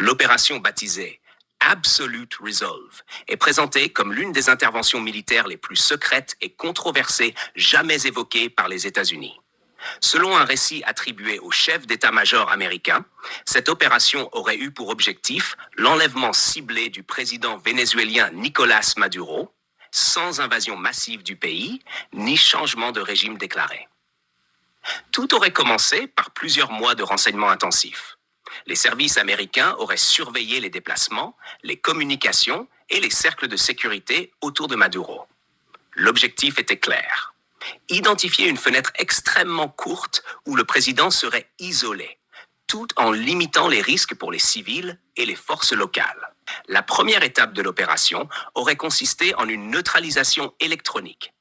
L'opération baptisée Absolute Resolve est présentée comme l'une des interventions militaires les plus secrètes et controversées jamais évoquées par les États-Unis. Selon un récit attribué au chef d'état-major américain, cette opération aurait eu pour objectif l'enlèvement ciblé du président vénézuélien Nicolás Maduro, sans invasion massive du pays, ni changement de régime déclaré. Tout aurait commencé par plusieurs mois de renseignements intensifs. Les services américains auraient surveillé les déplacements, les communications et les cercles de sécurité autour de Maduro. L'objectif était clair. Identifier une fenêtre extrêmement courte où le président serait isolé, tout en limitant les risques pour les civils et les forces locales. La première étape de l'opération aurait consisté en une neutralisation électronique.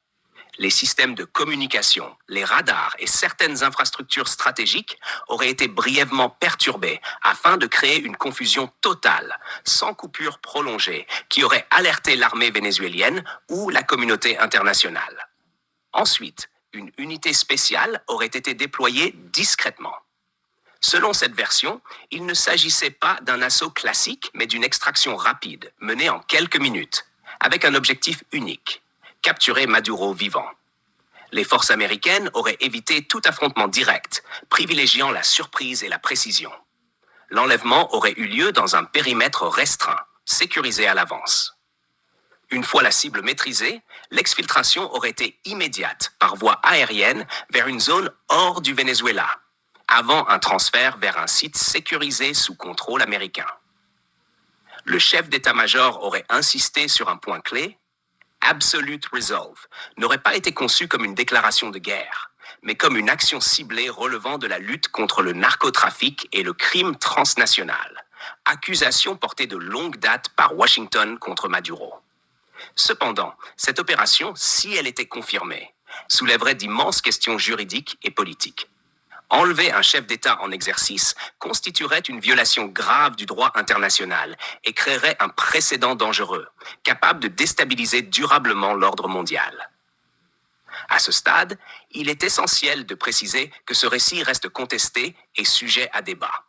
Les systèmes de communication, les radars et certaines infrastructures stratégiques auraient été brièvement perturbés afin de créer une confusion totale, sans coupure prolongée, qui aurait alerté l'armée vénézuélienne ou la communauté internationale. Ensuite, une unité spéciale aurait été déployée discrètement. Selon cette version, il ne s'agissait pas d'un assaut classique, mais d'une extraction rapide, menée en quelques minutes, avec un objectif unique: capturer Maduro vivant. Les forces américaines auraient évité tout affrontement direct, privilégiant la surprise et la précision. L'enlèvement aurait eu lieu dans un périmètre restreint, sécurisé à l'avance. Une fois la cible maîtrisée, l'exfiltration aurait été immédiate par voie aérienne vers une zone hors du Venezuela, avant un transfert vers un site sécurisé sous contrôle américain. Le chef d'état-major aurait insisté sur un point clé: Absolute Resolve n'aurait pas été conçu comme une déclaration de guerre, mais comme une action ciblée relevant de la lutte contre le narcotrafic et le crime transnational, accusation portée de longue date par Washington contre Maduro. Cependant, cette opération, si elle était confirmée, soulèverait d'immenses questions juridiques et politiques. Enlever un chef d'État en exercice constituerait une violation grave du droit international et créerait un précédent dangereux, capable de déstabiliser durablement l'ordre mondial. À ce stade, il est essentiel de préciser que ce récit reste contesté et sujet à débat.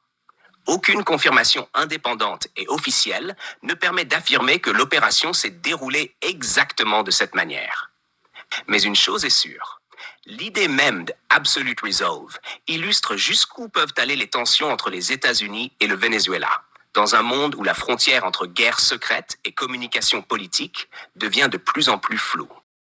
Aucune confirmation indépendante et officielle ne permet d'affirmer que l'opération s'est déroulée exactement de cette manière. Mais une chose est sûre: l'idée même d'Absolute Resolve illustre jusqu'où peuvent aller les tensions entre les États-Unis et le Venezuela, dans un monde où la frontière entre guerre secrète et communication politique devient de plus en plus floue.